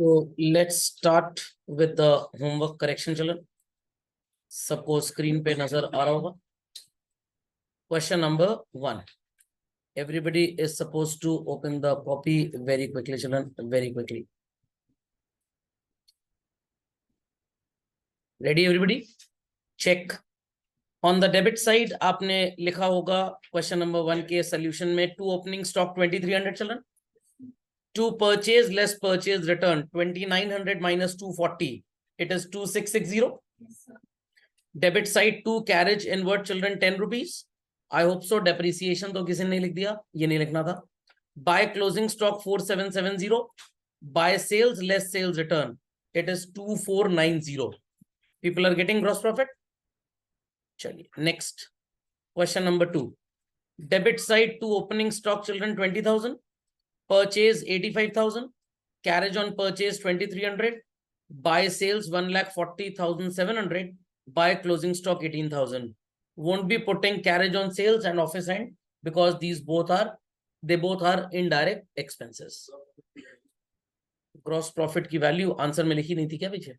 So let's start with the homework correction children. सबको screen पे नजर आ रहा होगा. Question number 1. Everybody is supposed to open the copy very quickly children, very quickly. Ready everybody? Check. On the debit side आपने लिखा होगा question number 1 के solution में to opening stock 2300 children. To purchase less purchase return 2900 minus 240, it is 2660. Yes, sir. Debit side to carriage inward children 10 rupees. I hope so. Depreciation तो किसी ने लिख दिया, ये नहीं लिखना था. Buy closing stock 4770. Buy sales less sales return, it is 2490. People are getting gross profit. चलिए next question number 2. Debit side to opening stock children 20,000. Purchase 85,000, carriage on purchase 2,300, buy sales 1,40,700, buy closing stock 18,000. Won't be putting carriage on sales and office end because they both are indirect expenses. Gross profit की value answer में लिखी नहीं थी क्या पीछे?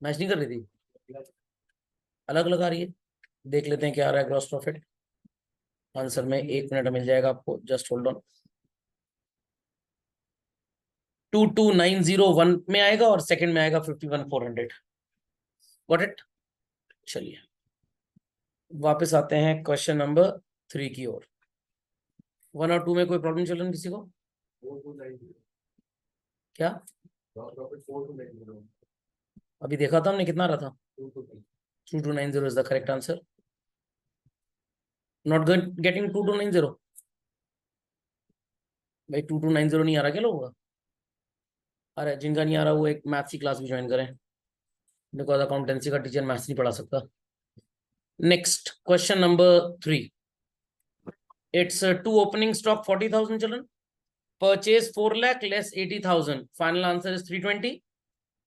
Match नहीं कर रही थी, अलग अलग आ रही है. देख लेते हैं क्या आ रहा है ग्रॉस प्रॉफिट. आंसर में 1 मिनट मिल जाएगा आपको, जस्ट होल्ड ऑन. 22,901 में आएगा और सेकंड में आएगा 51,400. Got it. चलिए वापस आते हैं क्वेश्चन नंबर 3 की ओर. 1 और 2 में कोई प्रॉब्लम चल रही किसी को? क्या अभी देखा था हमने, कितना आ रहा था? 2290 is the correct answer. Not getting 2290. भाई 2290 नहीं आ रहा क्या लोगों का? अरे जिनका नहीं आ रहा वो एक मैथ्स की क्लास भी ज्वाइन करें, बिकॉज अकाउंटेंसी का टीचर मैथ्स नहीं पढ़ा सकता. Next question number 3. It's to opening stock 40,000 children. Purchase 4 lakh less 80,000. Final answer is 320.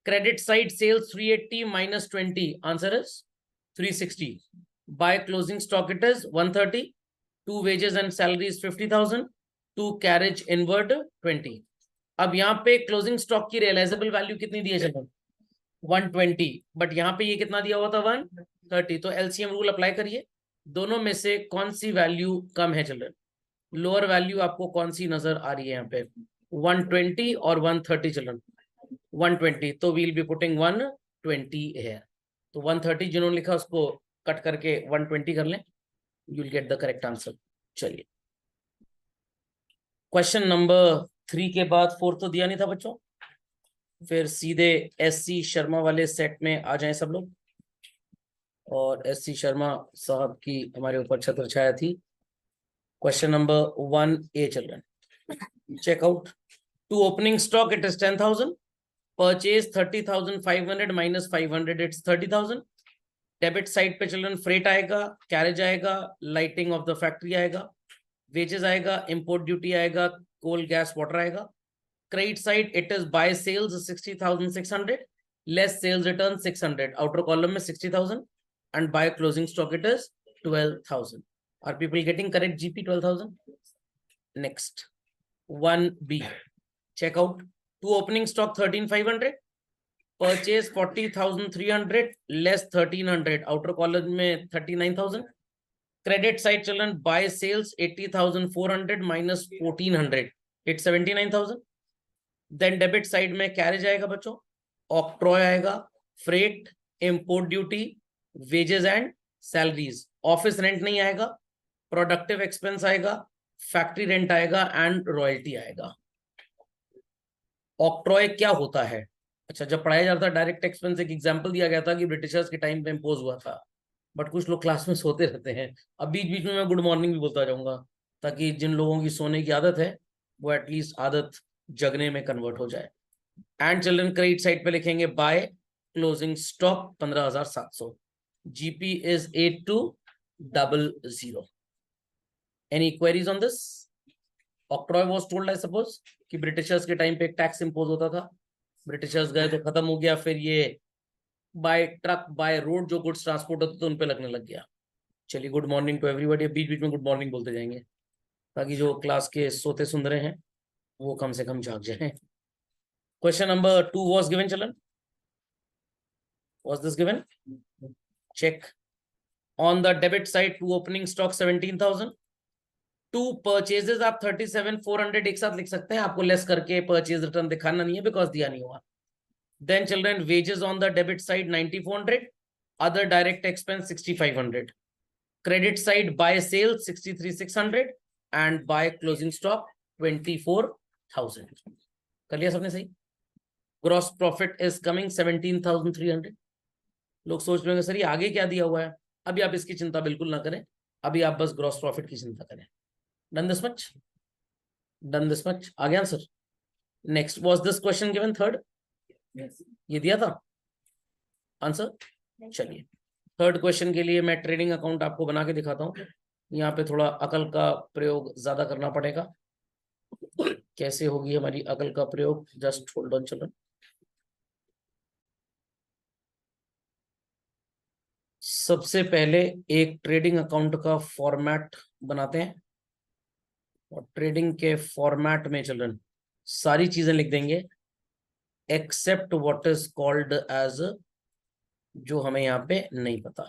Credit side sales 380 minus 20. Answer is 360. By closing stock it is 130. To wages and salaries 50,000. To carriage inward 20. अब यहाँ पे closing stock की realisable value कितनी दी है चलो? 120. But यहाँ पे ये कितना दिया हुआ था? 130. तो एलसीएम रूल अप्लाई करिए. दोनों में से कौन सी वैल्यू कम है चिल्ड्रन? लोअर वैल्यू आपको कौन सी नजर आ रही है यहाँ पे? 120 और 130 चिल्ड्रन. 120. तो वील बी पुटिंग 120 है. तो 130 जिन्होंने लिखा उसको कट करके 120 कर लें, you will get the correct answer. चलिए क्वेश्चन नंबर 3 के बाद 4 तो दिया नहीं था बच्चों, फिर सीधे एससी शर्मा वाले सेट में आ जाएं सब लोग. और एससी शर्मा साहब की हमारे ऊपर छत्र छाया थी. Question number 1A children, check out. To opening stock it is 10,000. Purchase 30,500 minus 500, it's 30,000. Debit side पे चिल्ड्रन फ्रेट आएगा, कैरेज आएगा, लाइटिंग ऑफ द फैक्ट्री आएगा, वेजेस आएगा, इंपोर्ट ड्यूटी आएगा, कोल गैस वाटर आएगा. Credit side it is by sales 60,600 less sales return 600. Outer column में 60,000 and by closing stock it is 12,000. Are people getting correct GP? 12,000. Next 1B, check out. To opening stock 13,500. Purchase 40,300 less 1,300. Outer column में 39,000. Credit side children by sales 80,400 minus 1,400, it's 79,000. Then debit side में carriage आएगा बच्चों, octroi आएगा, freight, import duty, wages and salaries. Office rent नहीं आएगा, productive expense आएगा, factory rent आएगा and royalty आएगा. ऑक्ट्रॉय क्या होता है? अच्छा, जब पढ़ाया जाता था डायरेक्ट एक्सपेंस, एक एग्जांपल दिया गया था कि ब्रिटिशर्स के टाइम पे इम्पोज हुआ था. बट कुछ लोग क्लास में सोते रहते हैं. अब बीच बीच में मैं गुड मॉर्निंग भी बोलता जाऊंगा, ताकि जिन लोगों की सोने की आदत है वो एटलीस्ट आदत जगने में कन्वर्ट हो जाए. एंड चिल्ड्रन क्रेडिट साइड पे लिखेंगे bye closing stock 15,700. GP is 8200. Any queries on this? Octroi was told, I suppose, कि ब्रिटिशर्स के टाइम पे एक टैक्स इंपोज होता था. ब्रिटिशर्स गए तो खत्म हो गया, फिर ये बाय ट्रक बाय रोड जो गुड्स ट्रांसपोर्ट होते थे उन पे लगने लग गया. चलिए गुड मॉर्निंग टू एवरीबॉडी. बीच बीच में गुड मॉर्निंग बोलते जाएंगे ताकि जो क्लास के सोते सुन रहे हैं वो कम से कम जाग जाए। Question number 2 was given, children. Was this given? Check. On the debit side, to opening stock 17,000. To purchases आप 37,400 एक साथ लिख सकते हैं, आपको लेस करके परचेज रिटर्न दिखाना नहीं है बिकॉज दिया नहीं हुआ। Then children wages on the debit side 9,400, other direct expense 6,500, credit side by sale 63,600 and by closing stock 24,000। कर लिया सबने सही? Gross profit is coming 17,300। लोग सोच रहे होंगे सर ये आगे क्या दिया हुआ है। अभी आप इसकी चिंता बिल्कुल ना करें, अभी आप बस ग्रॉस प्रॉफिट की चिंता करें। Done this much? Done this much? आ गया answer? Next, was this question given third? ये दिया था आंसर? चलिए थर्ड क्वेश्चन के लिए मैं ट्रेडिंग अकाउंट आपको बना के दिखाता हूँ। यहाँ पे थोड़ा अकल का प्रयोग ज्यादा करना पड़ेगा। कैसे होगी हमारी अकल का प्रयोग? Just hold on children. सबसे पहले एक ट्रेडिंग अकाउंट का फॉर्मेट बनाते हैं और ट्रेडिंग के फॉर्मेट में चिल्ड्रन सारी चीजें लिख देंगे except what is called as, जो हमें यहाँ पे नहीं पता।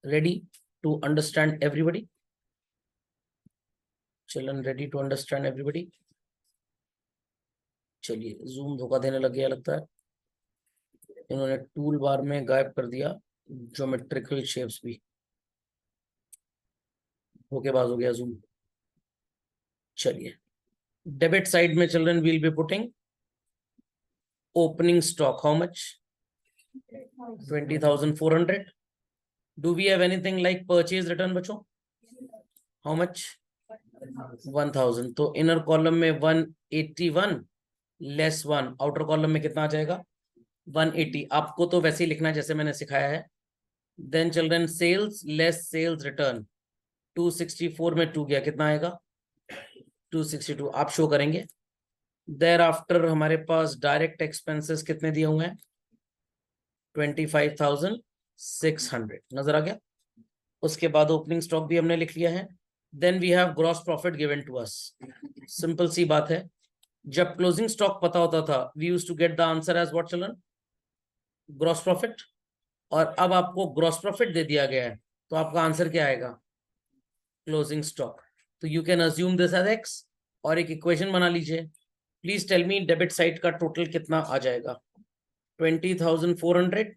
Ready to understand everybody? Children ready to understand everybody? चलिए जूम धोखा देने लग गया लगता है, इन्होंने टूल बार में गायब कर दिया ज्योमेट्रिकल शेप्स भी। धोखेबाज हो गया जूम। चलिए डेबिट साइड में children will be putting opening stock how much? 20,400. Do we have anything like purchase return बच्चों? How much? 1,000। तो इनर कॉलम में 181 लेस 1, आउटर कॉलम में कितना आ जाएगा? 180। आपको तो वैसे ही लिखना है जैसे मैंने सिखाया है। Then children sales less sales return 264 में 2 गया, कितना आएगा? 262। आप शो करेंगे। देयर आफ्टर हमारे पास डायरेक्ट एक्सपेंसेस कितने दिए हुए हैं? 25,600। नजर आ गया? उसके बाद ओपनिंग स्टॉक भी हमने लिख लिया है। Then we have gross profit given to us. Simple सी बात है, जब क्लोजिंग स्टॉक पता होता था we used to get the answer as what children? Gross profit. और अब आपको ग्रॉस प्रॉफिट दे दिया गया है तो आपका आंसर क्या आएगा? Closing stock. तो you can assume this as x और एक इक्वेशन बना लीजिए। Please tell me debit side का टोटल कितना आ जाएगा? 20,400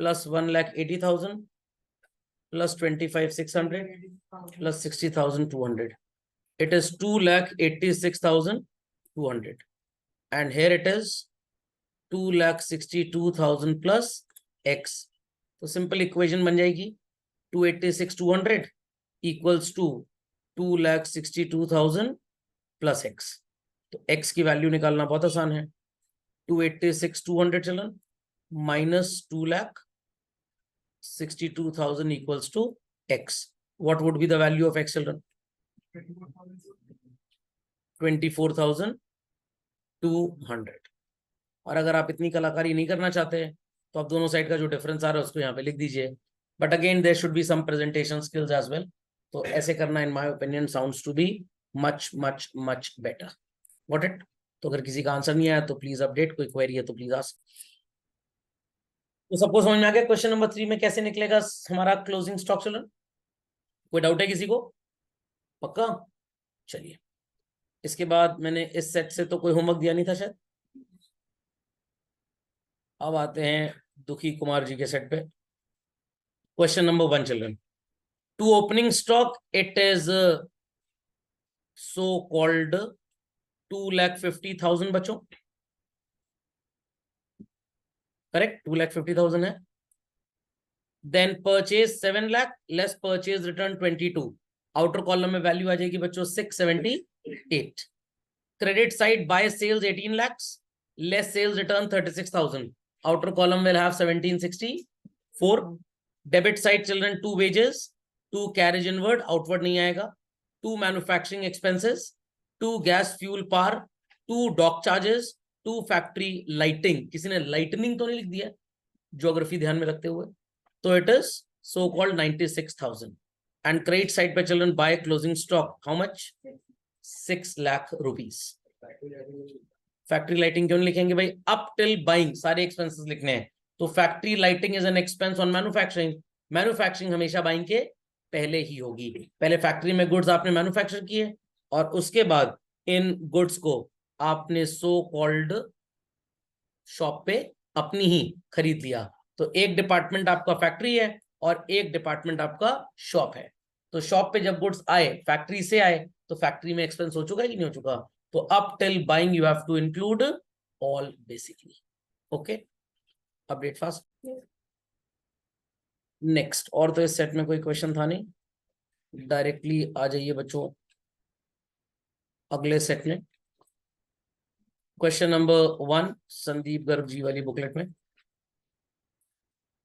plus 1,80,000 plus 25,600 plus 60,200. It is 2,86,200. And here it is 2,62,000 plus x. तो सिंपल इक्वेशन बन जाएगी 286,200 equals to 2,62,000 plus x. तो x की वैल्यू निकालना बहुत आसान है। 286,200 चलन minus 2,62,000 equals to x. What would be the value of x, children? 24,200. और अगर आप इतनी कलाकारी नहीं करना चाहते तो आप दोनों साइड का जो डिफरेंस आ रहा है उसको यहाँ पे लिख दीजिए। But again there should be some presentation skills as well. तो ऐसे करना in my opinion sounds to be much much much better. What it? तो अगर किसी का आंसर नहीं आया तो प्लीज अपडेट, कोई क्वेरी है तो प्लीज आस्क। तो सबको समझ में आ गया क्वेश्चन नंबर 3 में कैसे निकलेगा हमारा क्लोजिंग स्टॉक चिल्ड्रन? कोई डाउट है किसी को? पक्का? चलिए इसके बाद मैंने इस सेट से तो कोई होमवर्क दिया नहीं था शायद। अब आते हैं दुखी कुमार जी के सेट पे। Question number 1 children, to opening stock it is so called 2,50,000 बच्चों, करेक्ट? 2,50,000 है। Then purchase 7 lakh less purchase return 22, outer column में वैल्यू आ जाएगी बच्चों 678। Credit side by sales 18 lakhs less sales return 36,000, outer column will have 1764। Debit side children 2 wages, 2 carriage inward, outward नहीं आएगा, 2 manufacturing expenses, 2 gas fuel power, 2 dock charges, 2 factory lighting. किसी ने lightning तो नहीं लिख दिया ज्योग्राफी ध्यान में रखते हुए? तो it is so called 96,000। And credit side पे children by closing stock how much? 6 lakh rupees. Factory lighting क्यों नहीं लिखेंगे भाई? अप टिल बाइंग सारे एक्सपेंसेस लिखने हैं, तो factory lighting is an expense on manufacturing. Manufacturing हमेशा बाइंग के पहले ही होगी। पहले फैक्ट्री में गुड्स आपने मैन्युफैक्चर किए और उसके बाद इन गुड्स को आपने सो कॉल्ड शॉप पे अपनी ही खरीद लिया। तो एक डिपार्टमेंट आपका फैक्ट्री है और एक डिपार्टमेंट आपका शॉप है। तो शॉप पे जब गुड्स आए, फैक्ट्री से आए, तो फैक्ट्री में एक्सपेंस हो चुका है कि नहीं हो चुका? तो up till buying you have to include all basically. Okay, update fast. Next, और तो इस सेट में कोई क्वेश्चन था नहीं, डायरेक्टली आ जाइए बच्चों अगले सेट में। क्वेश्चन नंबर 1 संदीप गर्ग जी वाली बुकलेट में,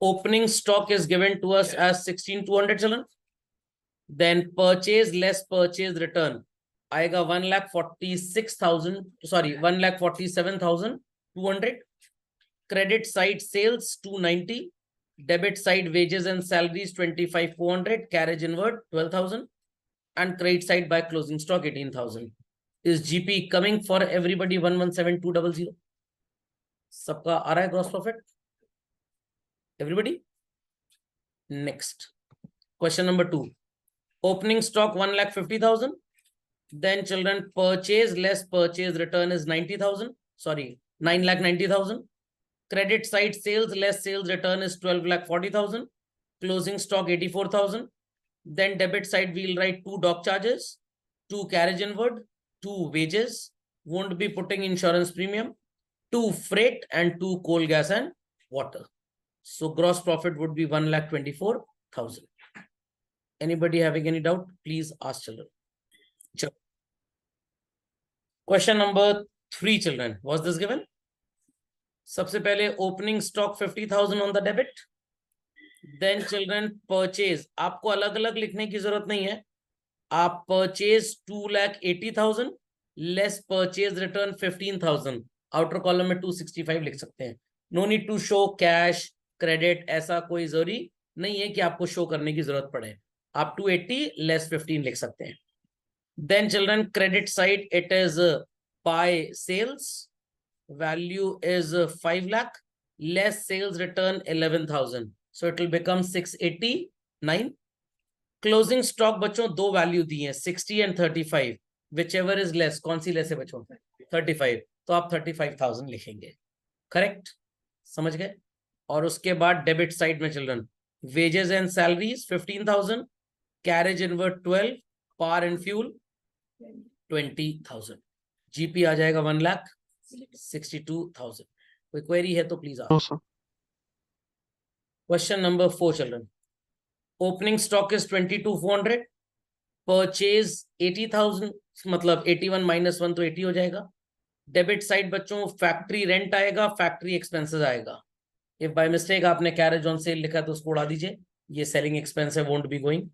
opening stock is given to us as 16,200 चलन, then purchase less purchase return आएगा 1,46,000, sorry 1,47,200। Credit side sales 290, debit side wages and salaries 25,400, carriage inward 12,000 and credit side by closing stock 18,000. Is GP coming for everybody 117,200? सबका आ रहा है gross profit? Everybody? Next, question number 2, opening stock 1,50,000, then children purchase less purchase return is 90,000, sorry 9,90,000. Credit side sales less sales return is 12,40,000. Closing stock 84,000. Then debit side we'll write 2 dock charges, 2 carriage inward, 2 wages, won't be putting insurance premium, 2 freight and 2 coal, gas and water. So gross profit would be 1,24,000. Anybody having any doubt? Please ask children. Question number 3 children, was this given? सबसे पहले opening stock 50,000 on the debit. Then children purchase, आपको अलग अलग लिखने की जरूरत नहीं है, आप purchase 2,80,000 less purchase return 15,000, outer column में 265 लिख सकते हैं। No need to show cash credit, ऐसा कोई जरूरी नहीं है कि आपको शो करने की जरूरत पड़े, आप 280 लेस 15 लिख सकते हैं। Then children credit side it is by sales, value is 5 lakh less sales return 11,000, so it will become 689. Closing stock बच्चों 2 वैल्यू दी है 60 एंड 35, whichever is less, कौन सी लेस है बच्चों? 35, तो आप 35,000 लिखेंगे, करेक्ट, समझ गए। और उसके बाद डेबिट साइड में children wages and salaries 15,000, carriage inward 12, power and fuel 20,000, GP आ जाएगा 1,62,000। कोई क्वेरी है तो please ask. Question number 4 children, opening stock is 22,400, purchase 80,000, मतलब 81 - 1 तो 80 हो जाएगा। डेबिट साइड बच्चों फैक्ट्री रेंट आएगा, फैक्ट्री एक्सपेंसेस आएगा। इफ बाय मिस्टेक आपने कैरेज ऑन सेल लिखा तो उसको उड़ा दीजिए, ये सेलिंग एक्सपेंस है, won't be going.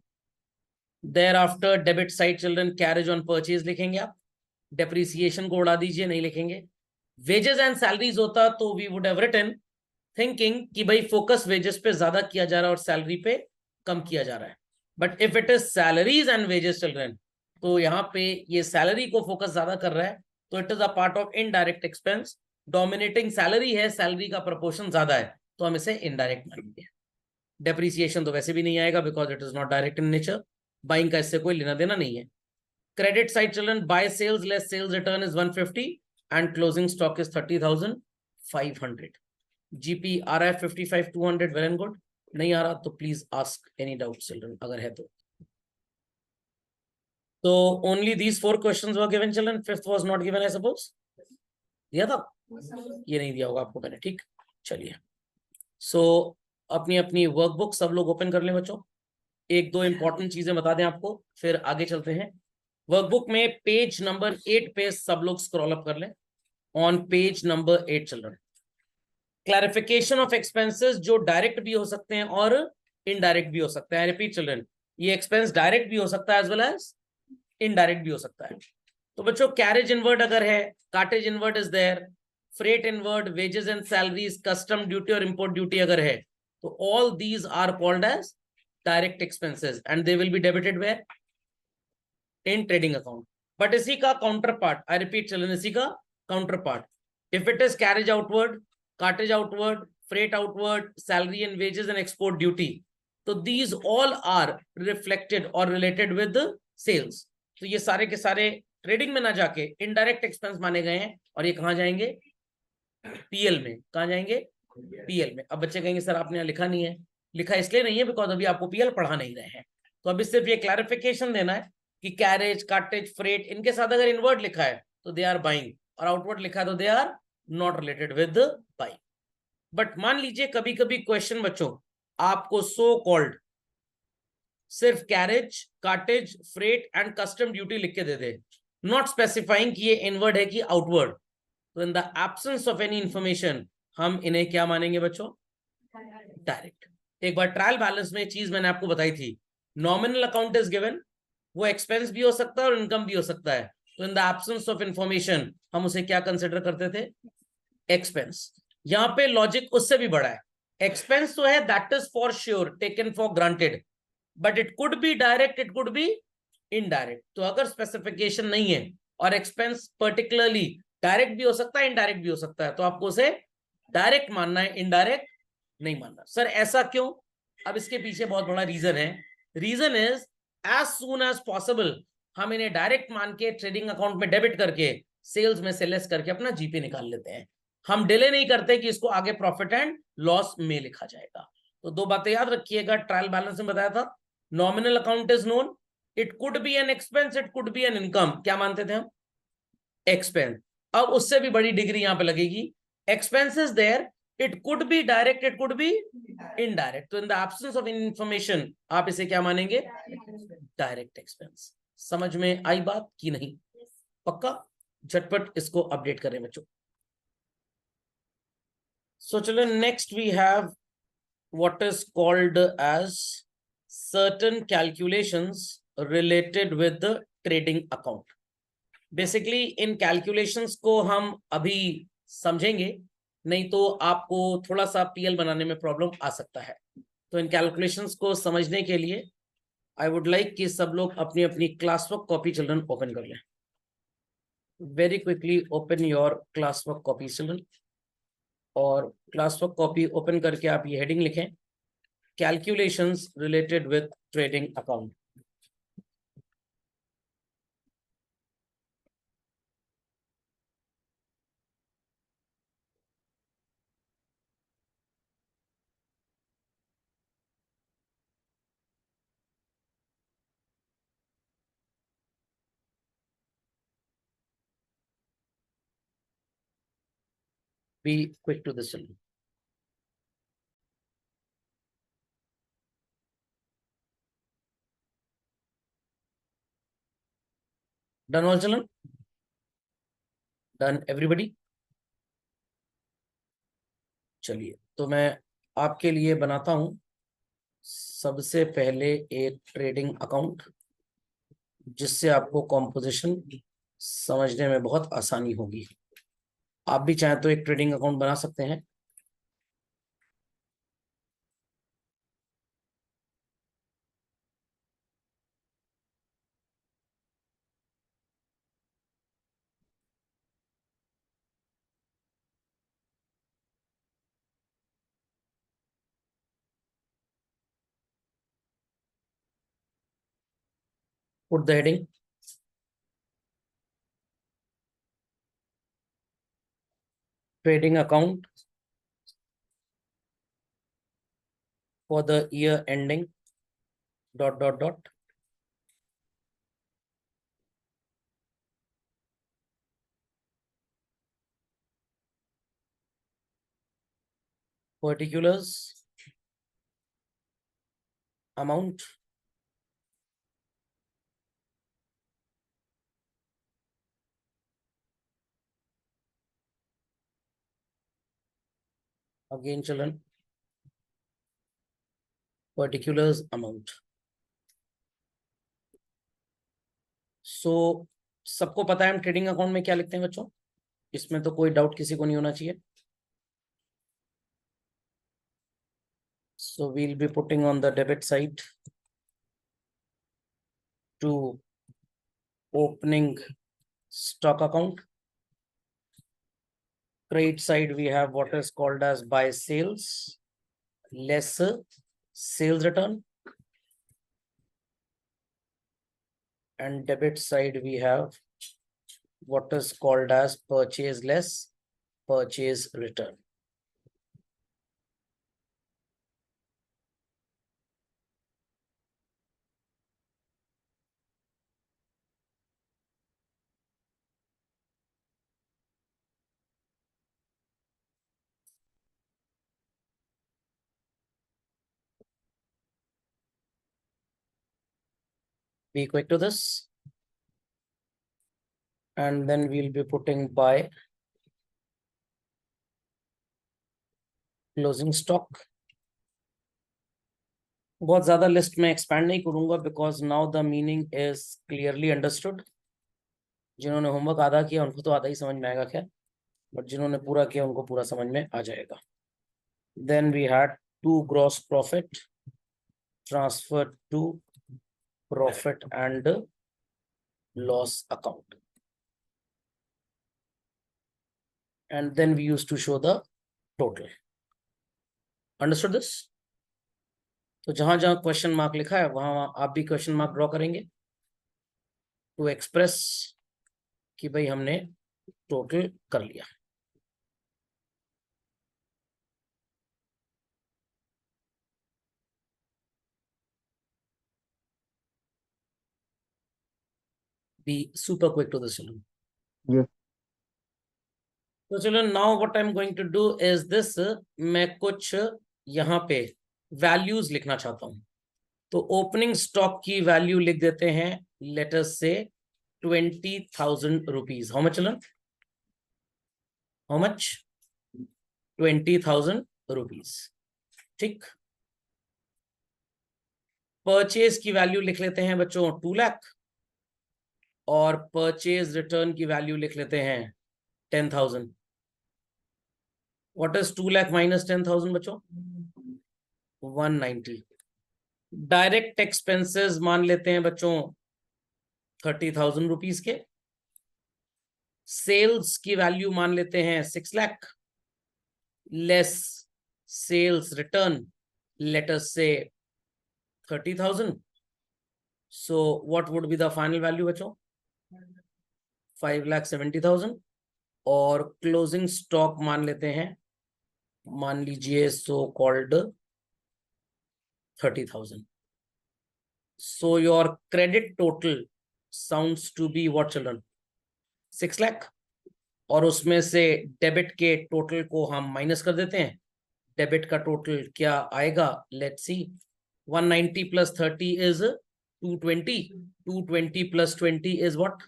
Thereafter debit side children carriage on purchase लिखेंगे आप, डेप्रिसिएशन को उड़ा दीजिए, नहीं लिखेंगे। वेजेस एंड सैलरीज होता तो we would have written thinking कि भाई फोकस वेजेस पे ज्यादा किया जा रहा है और सैलरी पे कम किया जा रहा है, but if it is salaries and wages children, तो यहाँ पे ये सैलरी को फोकस ज्यादा कर रहा है, तो it is a part of indirect expense. Dominating salary है, सैलरी का प्रोपोर्शन ज्यादा है, तो हम इसे इनडायरेक्ट मानेंगे। डेप्रिसिएशन तो वैसे भी नहीं आएगा because it is not direct in nature, buying का इससे कोई लेना देना नहीं है। Credit side children by sales less sales return is 150 and closing stock is 30,500। GP आ रहा है 55,200, वेल एंड गुड। नहीं आ रहा तो please ask any doubt children, अगर है तो। So only these 4 questions were given children, fifth was not given I suppose, दिया था? ये नहीं दिया होगा आपको मैंने, ठीक, चलिए। सो अपनी अपनी वर्कबुक सब लोग ओपन कर लें बच्चों, 1-2 इंपॉर्टेंट चीजें बता दें आपको, फिर आगे चलते हैं। वर्कबुक में पेज नंबर 8 पे सब लोग स्क्रॉल अप कर लें। On page number 8 children, clarification of expenses जो डायरेक्ट भी हो सकते हैं और इनडायरेक्ट भी हो सकते हैं। रिपीट चिल्ड्रन, ये एक्सपेंस डायरेक्ट भी हो सकता है एज वेल एज इनडायरेक्ट भी हो सकता है। तो बच्चों कैरेज इनवर्ड अगर है, cartage inward is there, freight inward, wages and salaries, custom duty और इंपोर्ट ड्यूटी अगर है, तो all these are called as direct expenses and they will be debited where? In trading account. But इसी का counterpart, I repeat children, इसी का counterpart, if it is carriage outward, cartage outward, freight outward, salary and wages and export duty, so these all are reflected or related with the sales. तो ये सारे के सारे trading में ना जाके इनडायरेक्ट एक्सपेंस माने गए हैं, और ये कहाँ जाएंगे? पीएल में। कहाँ जाएंगे? पीएल में। अब बच्चे कहेंगे सर आपने यहाँ लिखा नहीं है। लिखा इसलिए नहीं है बिकॉज अभी आपको पीएल पढ़ा नहीं रहे हैं, तो अभी सिर्फ ये क्लैरिफिकेशन देना है कि कैरेज, कार्टेज, फ्रेट, इनके साथ अगर इनवर्ड लिखा है तो दे आर बाइंग, और आउटवर्ड लिखा है तो they are not related with buying. But मान लीजिए कभी कभी क्वेश्चन बच्चों आपको सो कॉल्ड सिर्फ carriage, cartage, freight and custom duty लिख के दे दे, नॉट स्पेसिफाइंग कि ये इनवर्ड है कि आउटवर्ड, तो in the absence of any information हम इन्हें क्या मानेंगे बच्चों? डायरेक्ट। एक बार ट्रायल बैलेंस में चीज मैंने आपको बताई थी, नॉमिनल अकाउंट इज गिवन, वो एक्सपेंस भी हो सकता है और इनकम भी हो सकता है, तो in the absence of information हम उसे क्या कंसिडर करते थे? एक्सपेंस। यहां पे लॉजिक उससे भी बड़ा है, एक्सपेंस तो है that is for sure taken for granted, but it could be direct, it could be indirect. तो अगर स्पेसिफिकेशन नहीं है और एक्सपेंस पर्टिकुलरली डायरेक्ट भी हो सकता है, इनडायरेक्ट भी हो सकता है, तो आपको उसे डायरेक्ट मानना है, इनडायरेक्ट नहीं मानना। सर ऐसा क्यों? अब इसके पीछे बहुत बड़ा रीजन है। Reason is as soon as possible हम इन्हें डायरेक्ट मान के ट्रेडिंग अकाउंट में डेबिट करके सेल्स में से लेस करके अपना जीपी निकाल लेते हैं। हम डिले नहीं करते कि इसको आगे प्रॉफिट एंड लॉस में लिखा जाएगा। तो दो बातें याद रखिएगा, ट्रायल बैलेंस में बताया था nominal account is known, it could B an expense, it could B an income. क्या मानते थे हम? एक्सपेंस। अब उससे भी बड़ी डिग्री यहां पे लगेगी, expenses there, it could be direct, it could be indirect, तो in the absence of information आप इसे क्या मानेंगे? Direct expense. समझ में आई बात कि नहीं? पक्का? झटपट इसको अपडेट करें बच्चों। So children, next we have what is called as certain calculations related with the trading account. Basically in calculations को हम अभी समझेंगे, नहीं तो आपको थोड़ा सा पीएल बनाने में प्रॉब्लम आ सकता है। तो इन कैलकुलेशंस को समझने के लिए आई वुड लाइक कि सब लोग अपनी अपनी class work copy children open कर लें। Very quickly open your class work copy children, और क्लास वर्क कॉपी ओपन करके आप ये हेडिंग लिखें, calculations related with trading account. Be quick to this children. Done all children? Done everybody? चलिए तो मैं आपके लिए बनाता हूं सबसे पहले एक ट्रेडिंग अकाउंट, जिससे आपको कॉम्पोजिशन समझने में बहुत आसानी होगी। आप भी चाहें तो एक ट्रेडिंग अकाउंट बना सकते हैं। Put the heading trading account for the year ending ... particulars, amount, again children, particulars, amount. So सबको पता है हम ट्रेडिंग अकाउंट में क्या लिखते हैं बच्चों, इसमें तो कोई डाउट किसी को नहीं होना चाहिए। So we'll be putting on the debit side to opening stock account. Credit side, we have what is called as buy sales less sales return. And debit side, we have what is called as purchase less purchase return. Be quick to this. And then we'll be putting buy closing stock. बहुत ज्यादा list में expand नहीं करूंगा because now the meaning is clearly understood. जिन्होंने homework आधा किया उनको तो आधा ही समझ में आएगा क्या, बट जिन्होंने पूरा किया उनको पूरा समझ में आ जाएगा. Then we had to gross profit transfer to profit and loss account. And then we used to show the total. Understood this? तो जहां जहां क्वेश्चन मार्क लिखा है वहां वहां आप भी क्वेश्चन मार्क ड्रॉ करेंगे टू एक्सप्रेस कि भाई हमने टोटल कर लिया. Be super quick to the children. Yes. तो चलो now what I am going to do is this. मैं कुछ यहाँ पे वैल्यूज लिखना चाहता हूं. तो ओपनिंग स्टॉक की वैल्यू लिख देते हैं, लेट अस से 20,000 rupees. How much children? How much? 20,000 rupees. ठीक. परचेज की वैल्यू लिख लेते हैं बच्चों 2 लाख और परचेज रिटर्न की वैल्यू लिख लेते हैं 10,000. व्हाट इज 2 लाख माइनस 10,000 बच्चों? 190. डायरेक्ट एक्सपेंसेस मान लेते हैं बच्चों 30,000 रुपीज के. सेल्स की वैल्यू मान लेते हैं 6 lakh less sales return, let us से 30,000. So what would be the final value बच्चों? 5,70,000. और क्लोजिंग स्टॉक मान लेते हैं, मान लीजिए so called 30,000. So your credit total sounds to be what children? 6 lakh. और उसमें से डेबिट के टोटल को हम माइनस कर देते हैं. डेबिट का टोटल क्या आएगा? Let's see. 190 plus 30 is 220. 220 plus 20 is what?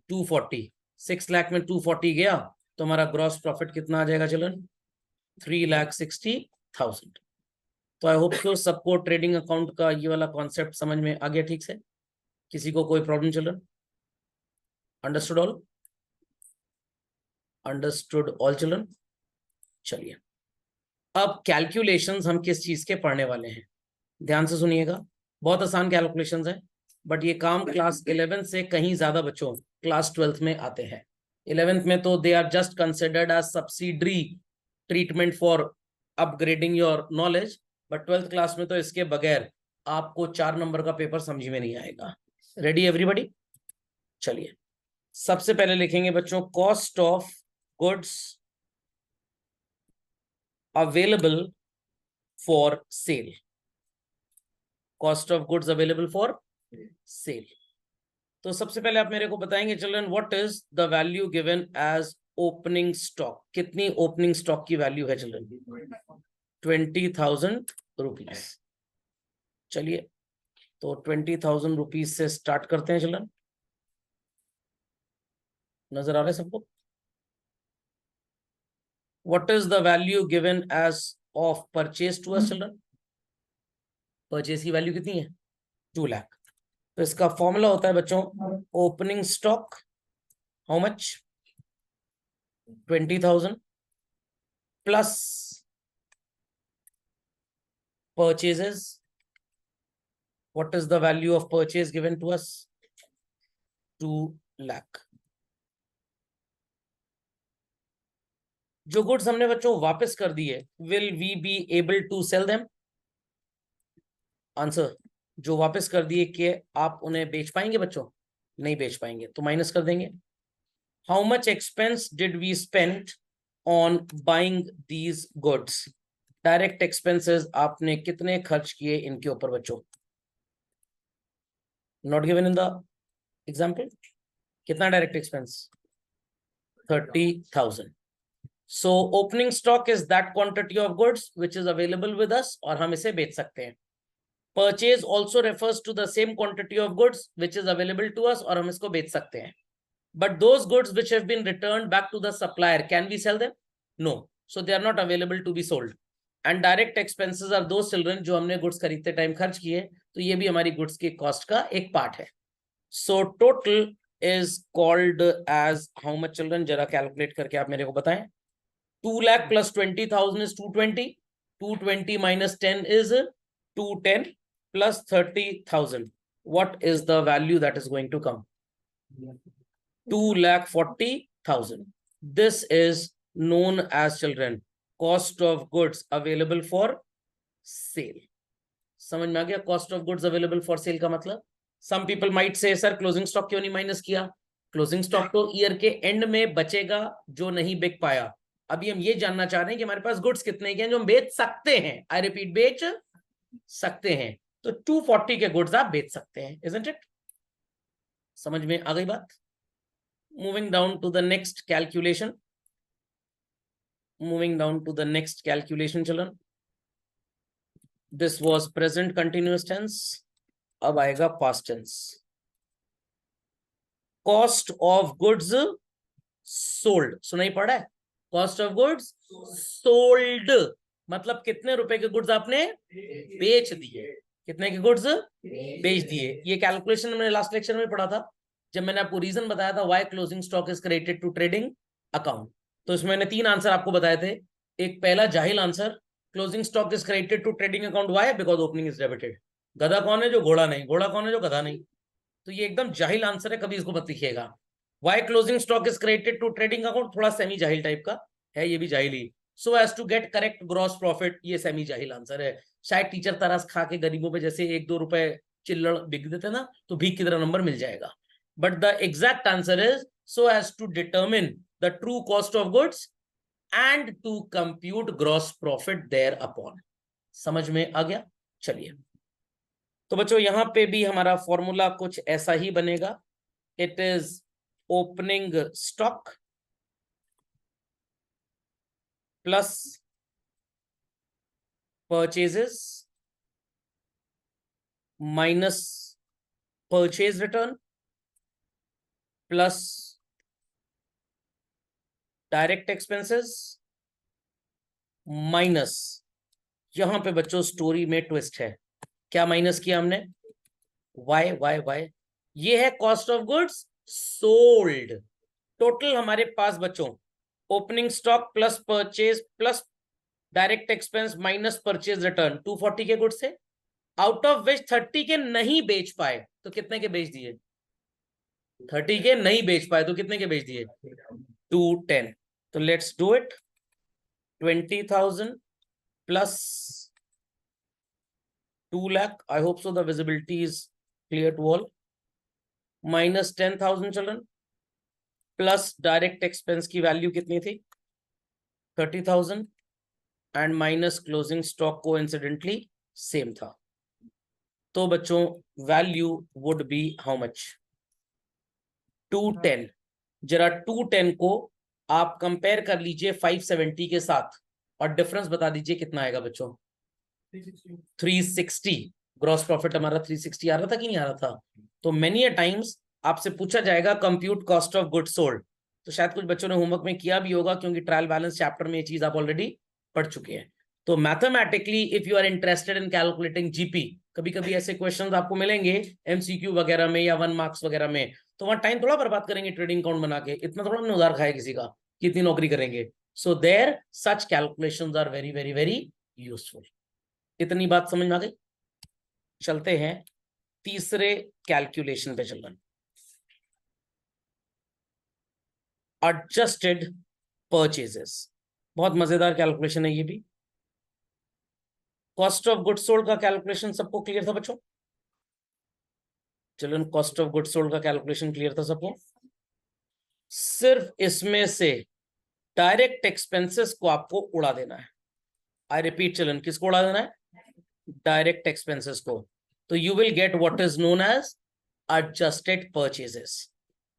240. 6 lakh में 240 गया तो हमारा ग्रॉस प्रॉफिट कितना आ जाएगा चिल्ड्रन? 3,60,000. तो आई होप सो सबको ट्रेडिंग अकाउंट का ये वाला कॉन्सेप्ट समझ में आ गया ठीक से. किसी को कोई problem children? Understood all? Understood all children? चलिए अब कैलकुलेशंस हम किस चीज के पढ़ने वाले हैं, ध्यान से सुनिएगा. बहुत आसान कैलकुलेशंस है, बट ये काम क्लास 11 से कहीं ज्यादा बच्चों क्लास 12th में आते हैं. 11th में तो they are just considered as subsidiary treatment for upgrading your knowledge, but 12th class में तो इसके बगैर आपको 4 नंबर का पेपर समझ में नहीं आएगा. Ready everybody? चलिए सबसे पहले लिखेंगे बच्चों cost of goods available for sale. Cost of goods available for sale. तो सबसे पहले आप मेरे को बताएंगे children what is the value given as opening stock. कितनी ओपनिंग स्टॉक की वैल्यू है चिल्ड्रन? 20,000 रुपीज. चलिए तो 20,000 रुपीज से स्टार्ट करते हैं चिल्ड्रन. नजर आ रहा है सबको? What is the value given as of purchase to us children? Purchase की वैल्यू कितनी है? 2 लाख. तो इसका फॉर्मूला होता है बच्चों opening stock how much? 20,000 plus purchases. What is the value of purchase given to us? 2 lakh. जो गुड्स हमने बच्चों वापस कर दिए, will we be able to sell them? Answer, जो वापस कर दिए कि आप उन्हें बेच पाएंगे बच्चों? नहीं बेच पाएंगे, तो माइनस कर देंगे। How much expense did we spend on buying these goods? Direct expenses आपने कितने खर्च किए इनके ऊपर बच्चों? Not given in the example. कितना direct expense? 30,000। So opening stock is that quantity of goods which is available with us, और हम इसे बेच सकते हैं। Purchase also refers to the same quantity of goods which is available to us, और हम इसको बेच सकते हैं। But those goods which have been returned back to the supplier, can we sell them? No, so they are not available to be sold. And direct expenses are दो children जो हमने goods खरीदते टाइम खर्च किए, तो ये भी हमारी गुड्स की कॉस्ट का एक पार्ट है। So total is called as how much children? जरा कैलकुलेट करके आप मेरे को बताएं। 2 lakh plus 20,000 is 220. 220 minus 10 is 210 plus 30,000. What is the value that is going to come? 2,40,000. This is known as children cost of goods available for sale. समझ में आ गया cost of goods available for sale का मतलब? Some people might say sir closing stock क्यों नहीं minus किया? Closing stock तो ईयर के एंड में बचेगा जो नहीं बिक पाया। अभी हम ये जानना चाह रहे हैं कि हमारे पास गुड्स कितने के हैं जो हम बेच सकते हैं। आई रिपीट, बेच सकते हैं। तो 240 के गुड्स आप बेच सकते हैं, इजंट इट? समझ में आ गई बात? Moving down to the next calculation. Moving down to the next calculation children. This was present continuous tense, अब आएगा past tense. Cost of goods sold, सुनाई पड़ा है? कॉस्ट ऑफ गुड्स सोल्ड मतलब कितने रुपए के गुड्स आपने बेच दिए। कितने के गुड्स बेच दिए? ये कैलकुलेशन मैंने लास्ट लेक्चर में पढ़ा था, जब मैंने आपको रीजन बताया था why closing stock is credited to trading account. तो इसमें मैंने 3 आंसर आपको बताए थे। एक पहला जाहिल answer, closing stock is credited to trading account, why? Because opening is debited. गधा कौन है जो घोड़ा नहीं, घोड़ा कौन है जो गधा नहीं? तो ये एकदम जाहिल आंसर है, कभी इसको मत लिखिएगा। Why closing stock is credited to trading account, थोड़ा सेमी जाहिल टाइप का है, ये भी जाहिल ही। So as to get correct gross profit, ये सेमी जाहिल आंसर है। शायद टीचर तरस खा के गरीबों पे जैसे 1-2 रुपए चिल्लड़ बिक देते ना, तो भीख की तरह नंबर मिल जाएगा। But the exact answer is so as to determine the true cost of goods and to compute gross profit thereupon. समझ में आ गया? चलिए, तो बच्चों यहां पे भी हमारा फॉर्मूला कुछ ऐसा ही बनेगा। It is opening stock plus purchases minus purchase return plus direct expenses minus, यहां पे बच्चों स्टोरी में ट्विस्ट है। क्या माइनस किया हमने? Y Y Y. ये है cost of goods sold. Total हमारे पास बच्चों opening stock plus purchase plus direct expense minus purchase return 240 के गुड्स से, आउट ऑफ विच 30 के नहीं बेच पाए, तो कितने के बेच दिए? 30 के नहीं बेच पाए तो कितने के बेच दिए? 210। तो let's do it. 20,000 plus 2 lakh, I hope so the visibility is clear to all, minus 10,000 children, plus direct expense की वैल्यू कितनी थी? 30,000 एंड माइनस क्लोजिंग स्टॉक को इंसिडेंटली सेम था। तो बच्चों value would be how much? 210। जरा 210 को आप कंपेयर कर लीजिए 570 के साथ और डिफरेंस बता दीजिए कितना आएगा बच्चों? 360। ग्रॉस प्रॉफिट हमारा 360 आ रहा था कि नहीं आ रहा था? तो मेनी अ टाइम्स आपसे पूछा जाएगा compute cost of goods sold, तो शायद कुछ बच्चों ने होमवर्क में किया भी होगा क्योंकि ट्रायल बैलेंस चैप्टर में ये चीज आप ऑलरेडी पढ़ चुके हैं। तो mathematically if you are interested in calculating GP, कभी कभी ऐसे क्वेश्चंस आपको मिलेंगे एमसीक्यू वगैरह में या 1 मार्क्स वगैरह में, तो वहां टाइम थोड़ा बर्बाद करेंगे ट्रेडिंग अकाउंट बना के, इतना थोड़ा हमने उधार खाया किसी का, कितनी नौकरी करेंगे। So there such calculations are very very very useful. इतनी बात समझ में आ गई? चलते हैं तीसरे कैलकुलेशन पे चलना। Adjusted purchases. बहुत मजेदार कैलकुलेशन है ये भी। कॉस्ट ऑफ गुड्स सोल्ड का कैलकुलेशन सबको क्लियर था बच्चों? चलो, कॉस्ट ऑफ गुड्स सोल्ड का कैलकुलेशन क्लियर था सबको? सिर्फ इसमें से डायरेक्ट एक्सपेंसेस को आपको उड़ा देना है। आई रिपीट चिल्ड्रन, किसको उड़ा देना है? डायरेक्ट एक्सपेंसेस को। तो you will get what is known as adjusted purchases.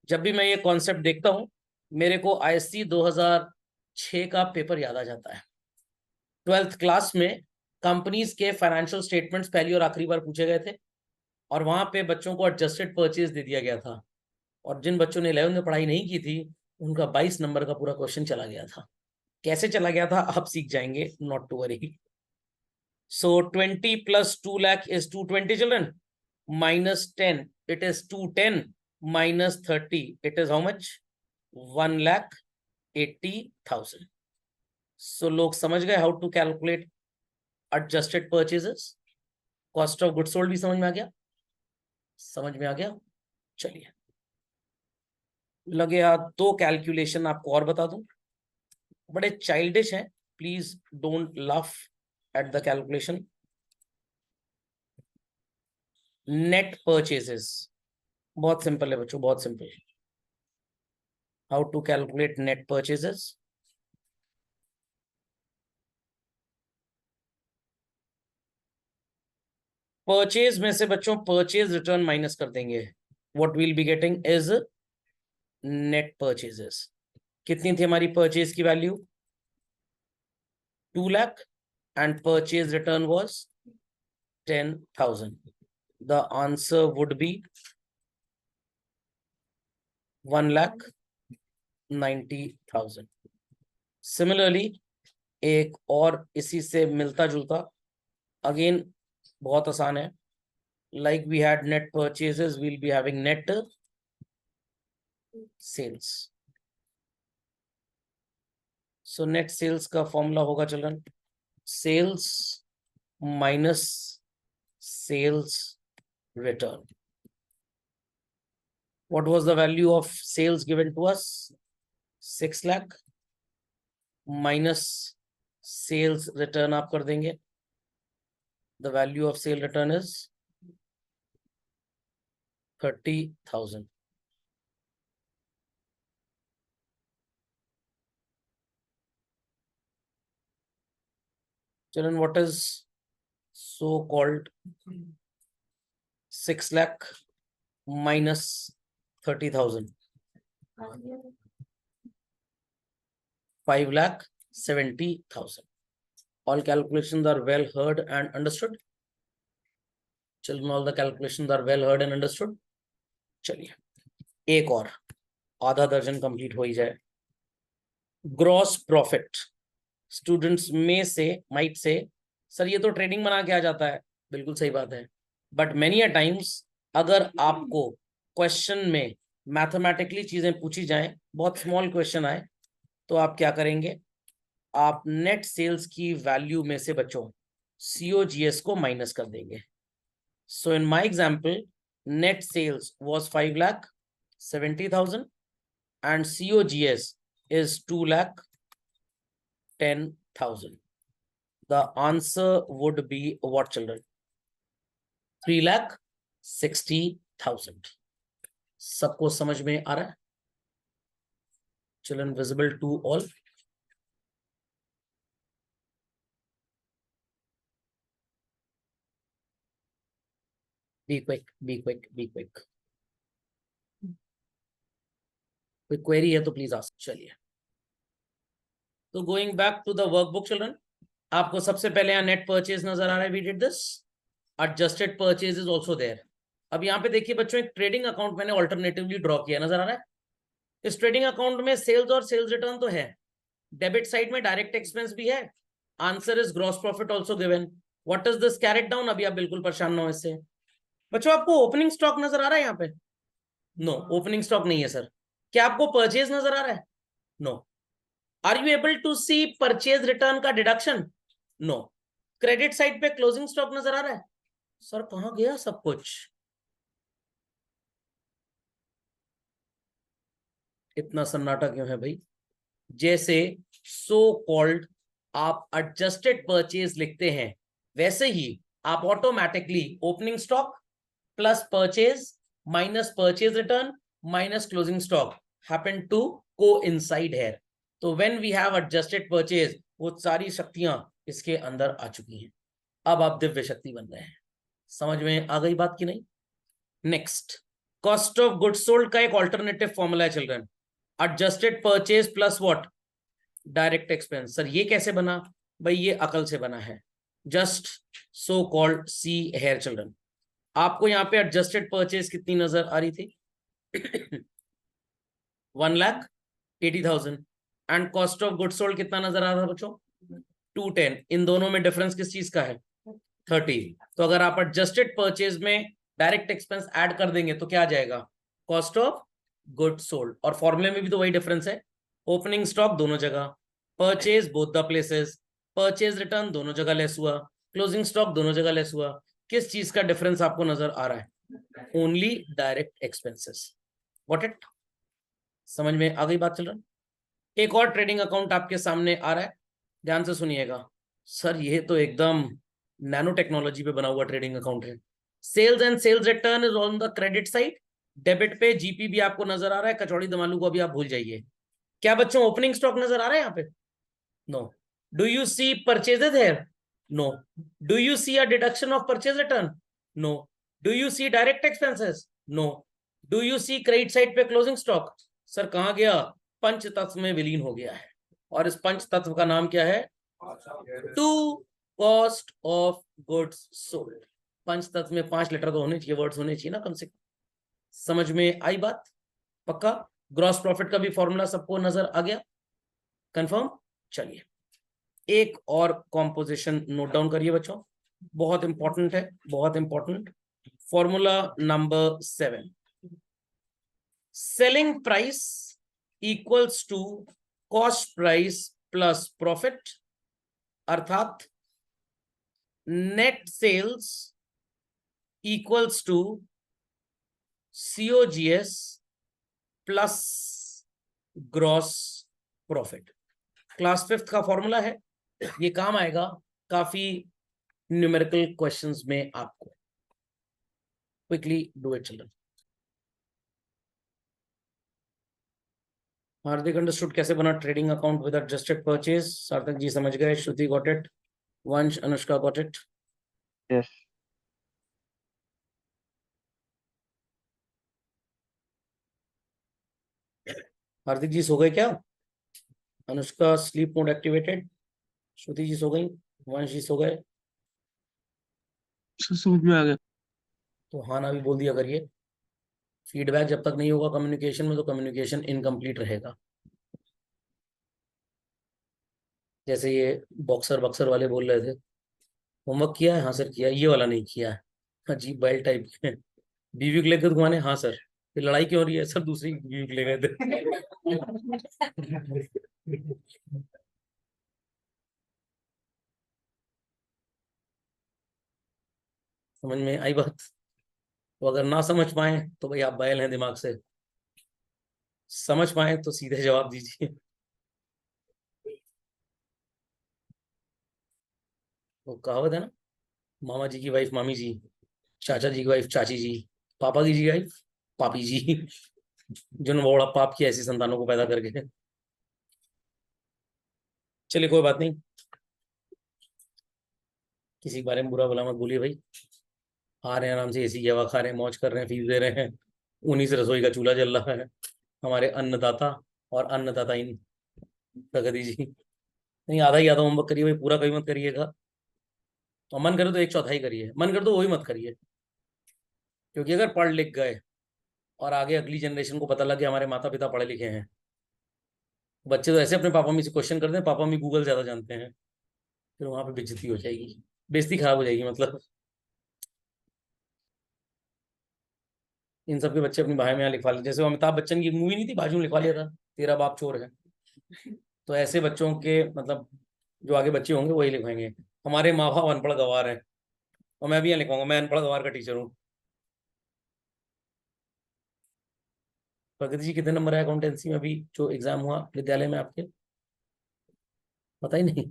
जब भी मैं ये कॉन्सेप्ट देखता हूं, मेरे को आईएससी 2006 का पेपर याद आ जाता है। 12th क्लास में कंपनीज के फाइनेंशियल स्टेटमेंट्स पहली और आखिरी बार पूछे गए थे, और वहां पे बच्चों को एडजस्टेड परचेज दे दिया गया था। और जिन बच्चों ने 11th में पढ़ाई नहीं की थी, उनका 22 नंबर का पूरा क्वेश्चन चला गया था। कैसे चला गया था आप सीख जाएंगे, not to worry. So 20 plus 2 lakh is 220 children, minus 10 it is 210, minus 30 it is how much? 1,80,000. So लोग समझ गए how to calculate adjusted purchases? Cost of goods sold भी समझ में आ गया? समझ में आ गया? चलिए, लगे हाथ दो कैलकुलेशन आपको और बता दूं, बड़े चाइल्डिश हैं, please don't laugh at the calculation. Net purchases बहुत सिंपल है बच्चों, बहुत simple. How to calculate net purchases? Purchase में से बच्चों परचेज रिटर्न माइनस कर देंगे। What will be getting is net purchases. कितनी थी हमारी परचेज की value? 2 lakh, and purchase return was 10,000। The answer would be 1,90,000। Similarly एक और इसी से मिलता जुलता, अगेन बहुत आसान है। Like we had net purchases, we'll be having net sales. So net sales का फॉर्मूला होगा children, sales minus sales return. What was the value of sales given to us? 6 lakh minus sales return आप कर देंगे. The value of sale return is 30,000. Children, what is so called 6 lakh minus 30,000? 5,70,000. All calculations are well heard and understood. Children, all the calculations are well heard and understood. चलिए, एक और आधा दर्जन complete हो ही जाए. Gross profit. स्टूडेंट्स में से might say, sir ये तो ट्रेडिंग बना के आ जाता है. बिल्कुल सही बात है, बट मेनी अ टाइम्स अगर आपको क्वेश्चन में मैथमेटिकली चीजें पूछी जाएं, बहुत स्मॉल क्वेश्चन आए, तो आप क्या करेंगे? आप नेट सेल्स की वैल्यू में से बच्चों COGS को माइनस कर देंगे. So in my example, net sales was 5,70,000 and COGS is 2,10,000. The answer would be what, children? 3,60,000. सबको समझ में आ रहा है? Children, visible to all? Be quick, be quick, be quick. कोई क्वेरी है तो प्लीज आस्क. चलिए, तो going back to the workbook children, आपको सबसे पहले यहाँ नेट परचेज नजर आ रहा है. We did this. Adjusted purchase is also there. अब यहाँ पे देखिए बच्चों, एक ट्रेडिंग अकाउंट मैंने ऑल्टरनेटिवली ड्रॉ किया, नजर आ रहा है? इस ट्रेडिंग अकाउंट में सेल्स और सेल्स रिटर्न तो है, डेबिट साइड में डायरेक्ट एक्सपेंस भी है, answer is gross profit also given. What is this carried down? अभी आप बिल्कुल परेशान ना हो इससे. बच्चों, आपको ओपनिंग स्टॉक नजर आ रहा है यहाँ पे? नो, ओपनिंग स्टॉक नहीं है सर. क्या आपको परचेज नजर आ रहा है? No. Are you able to see purchase return का डिडक्शन? नो. क्रेडिट साइड पे क्लोजिंग स्टॉक नजर आ रहा है? सर कहां गया सब कुछ? इतना सन्नाटा क्यों है भाई? जैसे सो कॉल्ड आप एडजस्टेड परचेज लिखते हैं, वैसे ही आप automatically opening stock plus purchase minus purchase return minus closing stock happen to coincide here. तो when we have adjusted purchase, वो सारी शक्तियां इसके अंदर आ चुकी हैं। अब आप दिव्य शक्ति बन रहे हैं। समझ में आ गई बात की नहीं? Next, cost of goods sold का एक ऑल्टरनेटिव फॉर्मूला है children, adjusted purchase plus what, direct expense. Sir ये कैसे बना? भाई ये अकल से बना है, just so called see here children. आपको यहाँ पे एडजस्टेड परचेज कितनी नजर आ रही थी? 1,80,000। And cost of goods sold कितना नजर आ रहा था बच्चों? 210। इन दोनों में डिफरेंस किस चीज का है? 30। तो अगर आप एडजस्टेड परचेज में डायरेक्ट एक्सपेंस ऐड कर देंगे तो क्या आ जाएगा? Cost of goods sold. और फॉर्मूले में भी तो वही डिफरेंस है, ओपनिंग स्टॉक दोनों जगह, purchase both the places, purchase return दोनों जगह लेस हुआ, क्लोजिंग स्टॉक दोनों जगह लेस हुआ। किस चीज का डिफरेंस आपको नजर आ रहा है? Only direct expenses. What it? समझ में आ गई बात चल रहा है? एक और ट्रेडिंग अकाउंट आपके सामने आ रहा है, ध्यान से सुनिएगा। सर ये तो एकदम नैनो टेक्नोलॉजी पे बना हुआ ट्रेडिंग अकाउंट है। Sales and sales return is on the credit side. Debit पे जीपी भी आपको नजर आ रहा है, कचौड़ी दमालू को अभी आप भूल जाइए। क्या बच्चों ओपनिंग स्टॉक नजर आ रहा है यहाँ पे? No. Do you see purchases here? No. Do you see a deduction of purchase return? No. Do you see direct expenses? No. Do you see credit side पे क्लोजिंग स्टॉक? सर कहाँ गया? पंच तत्व में विलीन हो गया है। और इस पंच तत्व का नाम क्या है? To cost of goods sold. पंच तत्व में 5 लेटर तो होने चाहिए, वर्ड्स होने चाहिए ना कम से कम। समझ में आई बात? पक्का? ग्रॉस प्रॉफिट का भी फॉर्मूला सबको नजर आ गया? कंफर्म? चलिए एक और कॉम्पोजिशन नोट डाउन करिए बच्चों, बहुत इंपॉर्टेंट है, बहुत important. Formula number 7, selling price equals to cost price plus profit, अर्थात net sales equals to COGS plus gross profit. Class 5th का फॉर्मूला है, ये काम आएगा काफी न्यूमेरिकल क्वेश्चंस में आपको। Quickly do it children. Hardik understood कैसे बना trading account with adjusted purchase? Sarthak ji समझ गए, श्रुति गॉट इट, वंश अनुष्का गॉट इट। यस हार्दिक जी सो गए क्या? अनुष्का स्लीप मोड एक्टिवेटेड, श्रुति जी सो गई, वंश जी सो गए? समझ में आ गया। तो हाँ ना भी बोल दिया करिए। फीडबैक जब तक नहीं होगा कम्युनिकेशन में तो कम्युनिकेशन इनकम्प्लीट रहेगा। जैसे ये बॉक्सर बक्सर वाले बोल रहे थे, होमवर्क किया है? हाँ सर किया। ये वाला नहीं किया है, अजीब बैल टाइप के। बीवी को लेकर घुमाने? हाँ सर। फिर लड़ाई क्यों हो रही है? सर दूसरी बीवी को ले गए थे। समझ में आई बात? तो अगर ना समझ पाए तो भाई आप बैल हैं दिमाग से, समझ पाए तो सीधे जवाब दीजिए। वो कहावत है ना, मामा जी की वाइफ मामी जी, चाचा जी की वाइफ चाची जी, पापा की जी वाइफ पापी जी। जिन्होंने बड़ा पाप किया ऐसी संतानों को पैदा करके। चलिए कोई बात नहीं, किसी के बारे में बुरा भला मत बोलिए भाई। आ रहे हैं आराम से, एसी की हवा खा रहे हैं, मौज कर रहे हैं, फीस दे रहे हैं, उन्हीं से रसोई का चूल्हा जल रहा है। हमारे अन्नदाता और अन्नदाता इन प्रगति जी। नहीं आधा ही आधा होमवर्क करिए भाई, पूरा कभी मत करिएगा। और मन करे तो 1/4 करिए, मन करे तो वही मत करिए। क्योंकि अगर पढ़ लिख गए और आगे अगली जनरेशन को पता लग गया हमारे माता पिता पढ़े लिखे हैं, बच्चे तो ऐसे अपने पापा मम्मी से क्वेश्चन करते हैं, पापा मम्मी गूगल ज्यादा जानते हैं, फिर वहां पे बेइज्जती हो जाएगी, बेइज्जती खराब हो जाएगी मतलब। इन सब के बच्चे अपनी भाई में यहाँ लिखवा ले, जैसे वो अमिताभ बच्चन की मूवी नहीं थी, बाजू में लिखवा लिया था तेरा बाप चोर है। तो ऐसे बच्चों के मतलब जो आगे बच्चे होंगे वही लिखवाएंगे, हमारे माँ बाप अनपढ़ गवार हैं। और मैं भी यहाँ लिखवाऊंगा, मैं अनपढ़ गवार का टीचर हूँ। प्रगति जी कितने नंबर है अकाउंटेंसी में अभी जो एग्जाम हुआ विद्यालय में आपके? पता ही नहीं,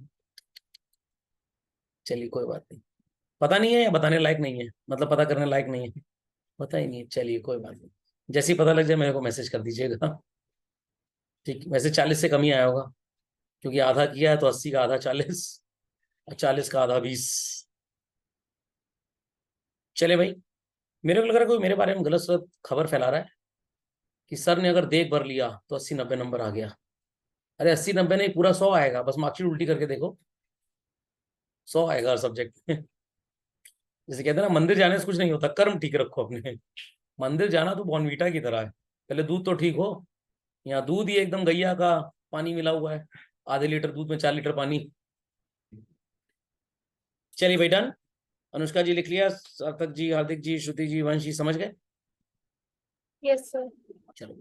चलिए कोई बात नहीं, पता नहीं है या बताने लायक नहीं है, मतलब पता करने लायक नहीं है, पता ही नहीं है, चलिए कोई बात नहीं, जैसे ही पता लग जाए मेरे को मैसेज कर दीजिएगा। ठीक, वैसे 40 से कम ही आया होगा, क्योंकि आधा किया है तो 80 का आधा 40, और 40 का आधा 20। चले भाई, मेरे को लग रहा है कोई मेरे बारे में गलत सलत खबर फैला रहा है कि सर ने अगर देख भर लिया तो 80-90 नंबर आ गया। अरे 80-90 नहीं, पूरा 100 आएगा, बस मार्कशीट उल्टी करके देखो, 100 आएगा हर सब्जेक्ट में। जैसे कहते हैं ना, मंदिर जाने से कुछ नहीं होता, कर्म ठीक रखो अपने। मंदिर जाना तो बॉर्नवीटा की तरह है, पहले दूध तो ठीक हो। यहाँ दूध ही एकदम गैया का पानी मिला हुआ है, आधे लीटर दूध में 4 लीटर पानी। चलिए भाई डन। अनुष्का जी लिख लिया, सार्थक जी, हार्दिक जी, श्रुति जी, वंश जी समझ गए। Yes sir. चलो।